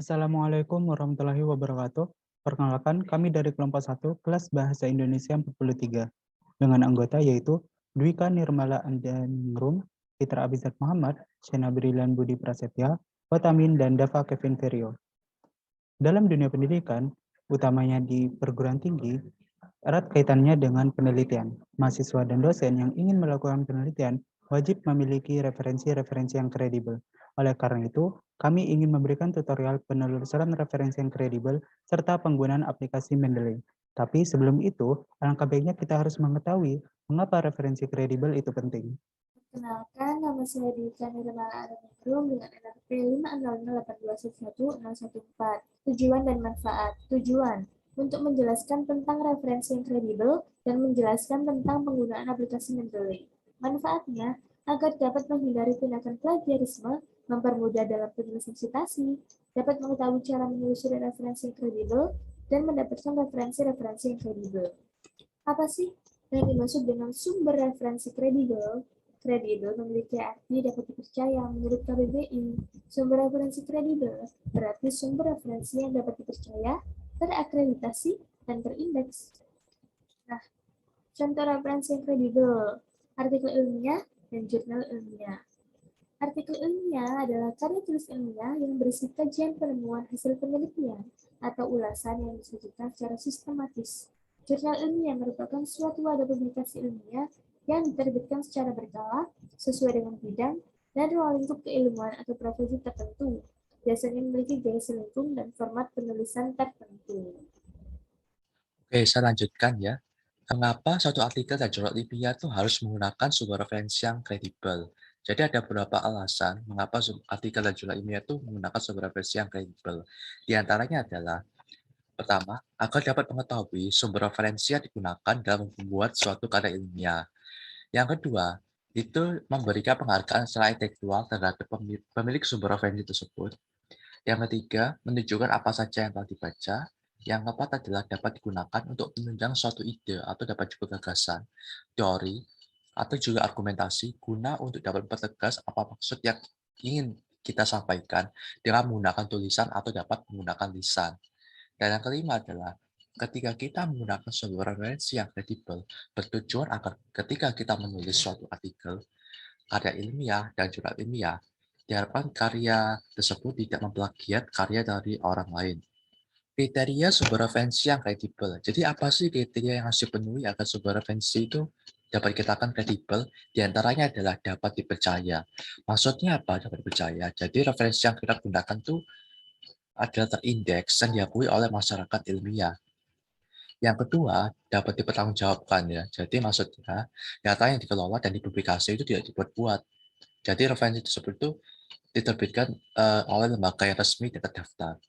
Assalamualaikum warahmatullahi wabarakatuh. Perkenalkan, kami dari kelompok 1, kelas Bahasa Indonesia 43, dengan anggota yaitu Dwika Nirmala Andaningrum, Fitra Abizat Muhammad, Shena Brilian Budi Prasetya, Watamin, dan Dava Kevin Ferio. Dalam dunia pendidikan, utamanya di perguruan tinggi, erat kaitannya dengan penelitian. Mahasiswa dan dosen yang ingin melakukan penelitian wajib memiliki referensi-referensi yang kredibel. Oleh karena itu, kami ingin memberikan tutorial penelusuran referensi yang kredibel serta penggunaan aplikasi Mendeley. Tapi sebelum itu, alangkah baiknya kita harus mengetahui mengapa referensi kredibel itu penting. Perkenalkan, nama saya Dika Nirmala Aranegrum dengan NRP 50082111014. Tujuan dan manfaat. Tujuan untuk menjelaskan tentang referensi yang kredibel dan menjelaskan tentang penggunaan aplikasi Mendeley. Manfaatnya agar dapat menghindari tindakan plagiarisme, mempermudah dalam penulisan citasi, dapat mengetahui cara menelusuri referensi yang kredibel, dan mendapatkan referensi-referensi yang kredibel. Apa sih yang dimaksud dengan sumber referensi kredibel? Kredibel memiliki arti dapat dipercaya menurut KBBI. Sumber referensi kredibel berarti sumber referensi yang dapat dipercaya, terakreditasi, dan terindeks. Nah, contoh referensi yang kredibel, artikel ilmiah dan jurnal ilmiah. Artikel ilmiah adalah karya tulis ilmiah yang berisi kajian penemuan hasil penelitian atau ulasan yang disajikan secara sistematis. Jurnal ilmiah merupakan suatu wadah publikasi ilmiah yang diterbitkan secara berkala, sesuai dengan bidang, dan ruang lingkup keilmuan atau profesi tertentu. Biasanya memiliki gaya selingkung dan format penulisan tertentu. Oke, saya lanjutkan ya. Mengapa suatu artikel dan jurnal ilmiah itu harus menggunakan sumber referensi yang kredibel? Jadi ada beberapa alasan mengapa artikel dan jurnal ilmiah itu menggunakan sumber referensi yang kredibel. Di antaranya adalah, pertama, agar dapat mengetahui sumber referensi yang digunakan dalam membuat suatu karya ilmiah. Yang kedua, itu memberikan penghargaan secara intelektual terhadap pemilik sumber referensi tersebut. Yang ketiga, menunjukkan apa saja yang telah dibaca. Yang keempat adalah dapat digunakan untuk menunjang suatu ide atau dapat juga gagasan, teori, atau juga argumentasi guna untuk dapat mempertegas apa maksud yang ingin kita sampaikan dengan menggunakan tulisan atau dapat menggunakan lisan. Dan yang kelima adalah ketika kita menggunakan sumber referensi yang kredibel, bertujuan agar ketika kita menulis suatu artikel, karya ilmiah dan jurnal ilmiah, diharapkan karya tersebut tidak memplagiat karya dari orang lain. Kriteria sumber referensi yang kredibel. Jadi apa sih kriteria yang harus dipenuhi agar sumber referensi itu dapat dikatakan kredibel? Di antaranya adalah dapat dipercaya. Maksudnya apa dapat dipercaya? Jadi referensi yang kita gunakan itu adalah terindeks dan diakui oleh masyarakat ilmiah. Yang kedua, dapat dipertanggungjawabkan ya. Jadi maksudnya data yang dikelola dan dipublikasi itu tidak dibuat-buat. Jadi referensi tersebut itu diterbitkan oleh lembaga yang resmi dan terdaftar.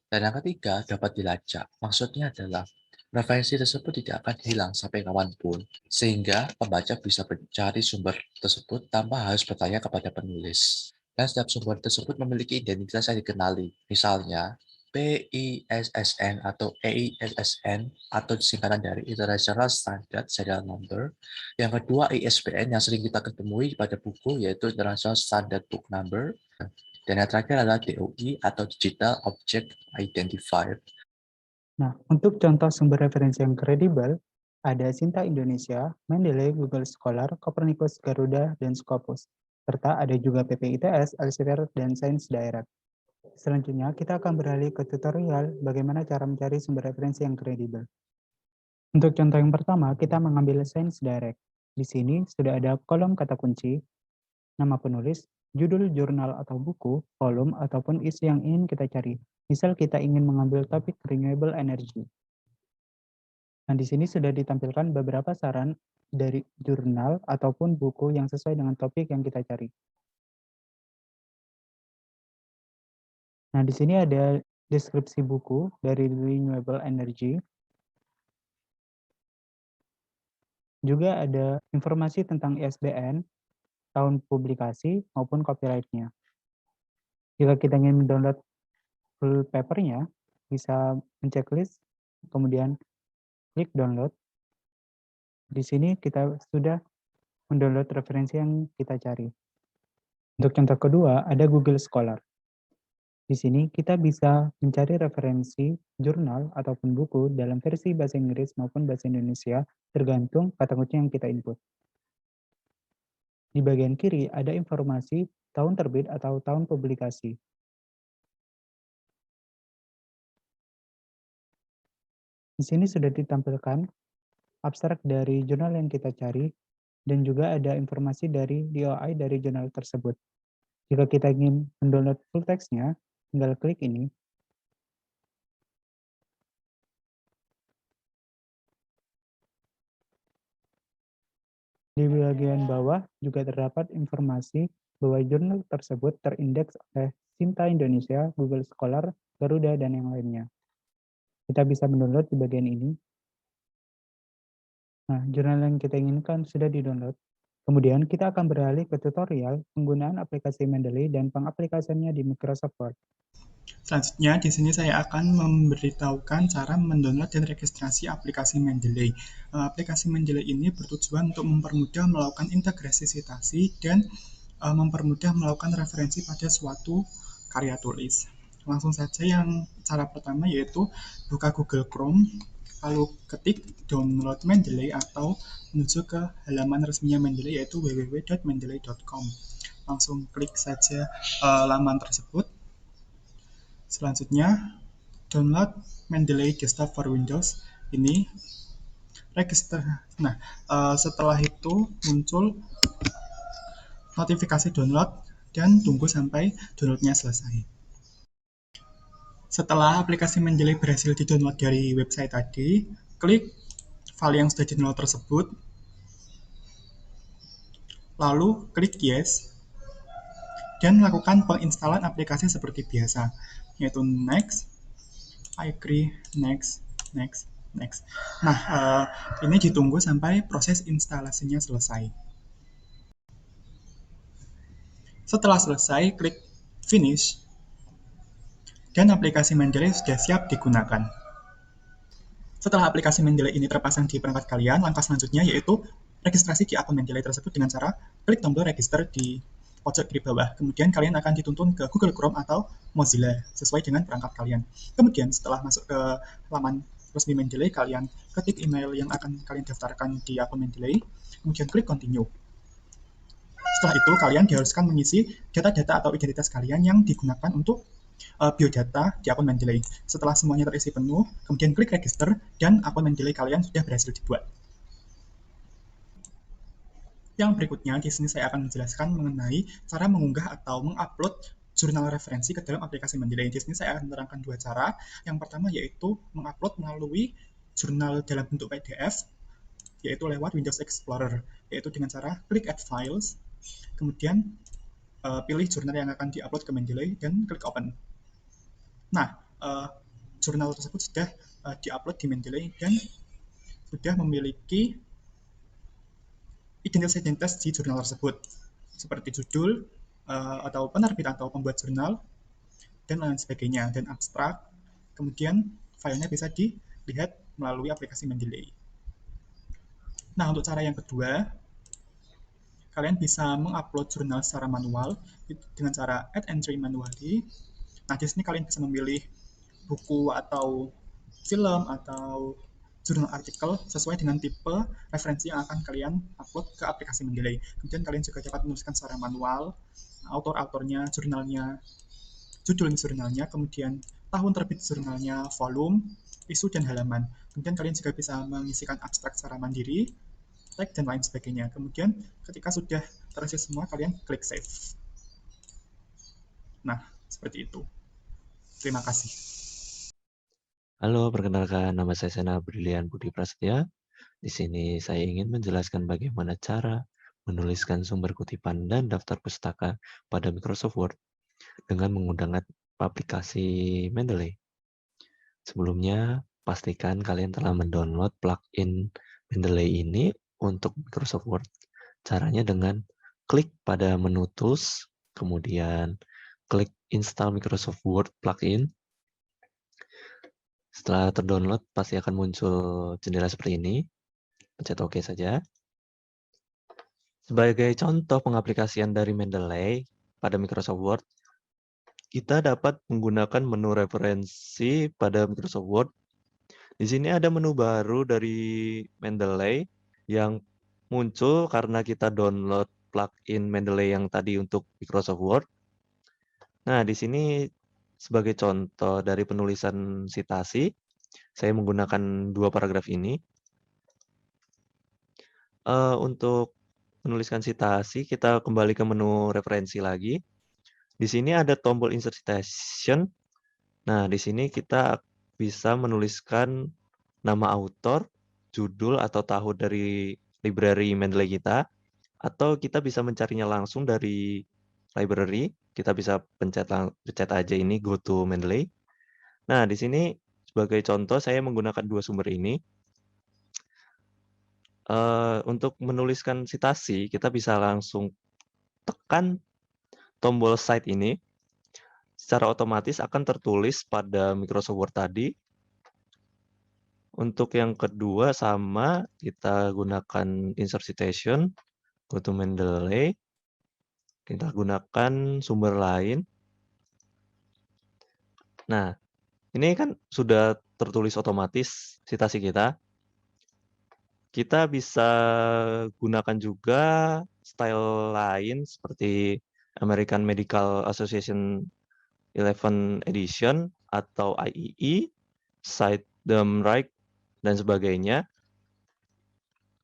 Dan yang ketiga, dapat dilacak. Maksudnya adalah referensi tersebut tidak akan hilang sampai kapanpun, sehingga pembaca bisa mencari sumber tersebut tanpa harus bertanya kepada penulis. Dan setiap sumber tersebut memiliki identitas yang dikenali. Misalnya, PISSN atau EISSN atau disingkatan dari International Standard Serial Number. Yang kedua, ISBN yang sering kita ketemui pada buku yaitu International Standard Book Number. Dan yang terakhir adalah DOI atau Digital Object Identifier. Nah, untuk contoh sumber referensi yang kredibel, ada Sinta Indonesia, Mendeley, Google Scholar, Copernicus, Garuda, dan Scopus. Serta ada juga PPITS, Elsevier, dan Sains Direct. Selanjutnya, kita akan beralih ke tutorial bagaimana cara mencari sumber referensi yang kredibel. Untuk contoh yang pertama, kita mengambil Sains Direct. Di sini sudah ada kolom kata kunci, nama penulis, judul jurnal atau buku, kolom, ataupun isi yang ingin kita cari. Misal kita ingin mengambil topik renewable energy. Nah, di sini sudah ditampilkan beberapa saran dari jurnal ataupun buku yang sesuai dengan topik yang kita cari. Nah, di sini ada deskripsi buku dari renewable energy. Juga ada informasi tentang ISBN, tahun publikasi, maupun copyright-nya. Jika kita ingin mendownload full papernya, bisa menceklis, kemudian klik download. Di sini kita sudah mendownload referensi yang kita cari. Untuk contoh kedua, ada Google Scholar. Di sini kita bisa mencari referensi jurnal ataupun buku dalam versi bahasa Inggris maupun bahasa Indonesia tergantung kata kunci yang kita input. Di bagian kiri ada informasi tahun terbit atau tahun publikasi. Di sini sudah ditampilkan abstrak dari jurnal yang kita cari dan juga ada informasi dari DOI dari jurnal tersebut. Jika kita ingin mendownload full text-nya, tinggal klik ini. Di bagian bawah juga terdapat informasi bahwa jurnal tersebut terindeks oleh Sinta Indonesia, Google Scholar, Garuda, dan yang lainnya. Kita bisa mendownload di bagian ini. Nah, jurnal yang kita inginkan sudah di-download. Kemudian kita akan beralih ke tutorial penggunaan aplikasi Mendeley dan pengaplikasiannya di Microsoft Word. Selanjutnya, di sini saya akan memberitahukan cara mendownload dan registrasi aplikasi Mendeley. Aplikasi Mendeley ini bertujuan untuk mempermudah melakukan integrasi sitasi dan mempermudah melakukan referensi pada suatu karya tulis. Langsung saja yang cara pertama yaitu buka Google Chrome, lalu ketik download Mendeley atau menuju ke halaman resminya Mendeley yaitu www.mendeley.com. Langsung klik saja laman tersebut. Selanjutnya, download Mendeley Desktop for Windows. Ini register. Nah, setelah itu muncul notifikasi download dan tunggu sampai downloadnya selesai. Setelah aplikasi Mendeley berhasil di-download dari website tadi, klik file yang sudah di-download tersebut, lalu klik yes, dan lakukan penginstalan aplikasi seperti biasa, yaitu next, I agree, next, next, next. Nah, ini ditunggu sampai proses instalasinya selesai. Setelah selesai, klik finish, dan aplikasi Mendeley sudah siap digunakan. Setelah aplikasi Mendeley ini terpasang di perangkat kalian, langkah selanjutnya yaitu registrasi di akun Mendeley tersebut dengan cara klik tombol register di pojok kiri bawah. Kemudian kalian akan dituntun ke Google Chrome atau Mozilla sesuai dengan perangkat kalian. Kemudian setelah masuk ke laman resmi Mendeley, kalian ketik email yang akan kalian daftarkan di akun Mendeley, kemudian klik continue. Setelah itu, kalian diharuskan mengisi data-data atau identitas kalian yang digunakan untuk biodata di akun Mendeley. Setelah semuanya terisi penuh, kemudian klik register dan akun Mendeley kalian sudah berhasil dibuat. Yang berikutnya, di sini saya akan menjelaskan mengenai cara mengunggah atau mengupload jurnal referensi ke dalam aplikasi Mendeley. Di sini saya akan menerangkan dua cara. Yang pertama yaitu mengupload melalui jurnal dalam bentuk PDF, yaitu lewat Windows Explorer, yaitu dengan cara klik Add Files, kemudian pilih jurnal yang akan diupload ke Mendeley dan klik Open. Nah, jurnal tersebut sudah diupload di Mendeley dan sudah memiliki identitas di jurnal tersebut, seperti judul, atau penerbit atau pembuat jurnal, dan lain sebagainya, dan abstrak. Kemudian filenya bisa dilihat melalui aplikasi Mendeley. Nah, untuk cara yang kedua, kalian bisa mengupload jurnal secara manual dengan cara add entry manually. Nah, di sini kalian bisa memilih buku atau film atau jurnal artikel sesuai dengan tipe referensi yang akan kalian upload ke aplikasi Mendeley. Kemudian kalian juga dapat menuliskan secara manual autor-autornya, jurnalnya, judul jurnalnya, kemudian tahun terbit jurnalnya, volume, isu, dan halaman. Kemudian kalian juga bisa mengisikan abstrak secara mandiri, tag, dan lain sebagainya. Kemudian ketika sudah terisi semua, kalian klik save. Nah, seperti itu. Terima kasih. Halo, perkenalkan nama saya Sena Brilian Budi Prasetya. Di sini saya ingin menjelaskan bagaimana cara menuliskan sumber kutipan dan daftar pustaka pada Microsoft Word dengan menggunakan aplikasi Mendeley. Sebelumnya, pastikan kalian telah mendownload plugin Mendeley ini untuk Microsoft Word. Caranya dengan klik pada menu Tools, kemudian klik Install Microsoft Word Plugin. Setelah terdownload, pasti akan muncul jendela seperti ini. Pencet OK saja. Sebagai contoh pengaplikasian dari Mendeley pada Microsoft Word, kita dapat menggunakan menu referensi pada Microsoft Word. Di sini ada menu baru dari Mendeley yang muncul karena kita download plugin Mendeley yang tadi untuk Microsoft Word. Nah, di sini sebagai contoh dari penulisan citasi, saya menggunakan 2 paragraf ini. Untuk menuliskan citasi, kita kembali ke menu referensi lagi. Di sini ada tombol Insert Citation. Nah, di sini kita bisa menuliskan nama author, judul atau tahun dari library Mendeley kita, atau kita bisa mencarinya langsung dari library. Kita bisa pencet aja ini go to Mendeley. Nah, di sini sebagai contoh saya menggunakan 2 sumber ini. Untuk menuliskan citasi, kita bisa langsung tekan tombol cite ini. Secara otomatis akan tertulis pada Microsoft Word tadi. Untuk yang kedua sama, kita gunakan insert citation, go to Mendeley. Kita gunakan sumber lain. Nah, ini kan sudah tertulis otomatis citasi kita. Kita bisa gunakan juga style lain seperti American Medical Association 11 Edition atau IEE, Cite them right, dan sebagainya.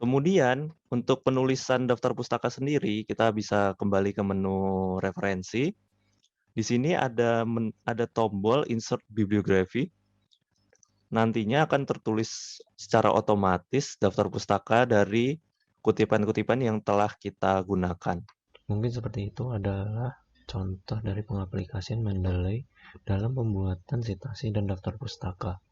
Kemudian, untuk penulisan daftar pustaka sendiri, kita bisa kembali ke menu referensi. Di sini ada tombol Insert Bibliography. Nantinya akan tertulis secara otomatis daftar pustaka dari kutipan-kutipan yang telah kita gunakan. Mungkin seperti itu adalah contoh dari pengaplikasian Mendeley dalam pembuatan citasi dan daftar pustaka.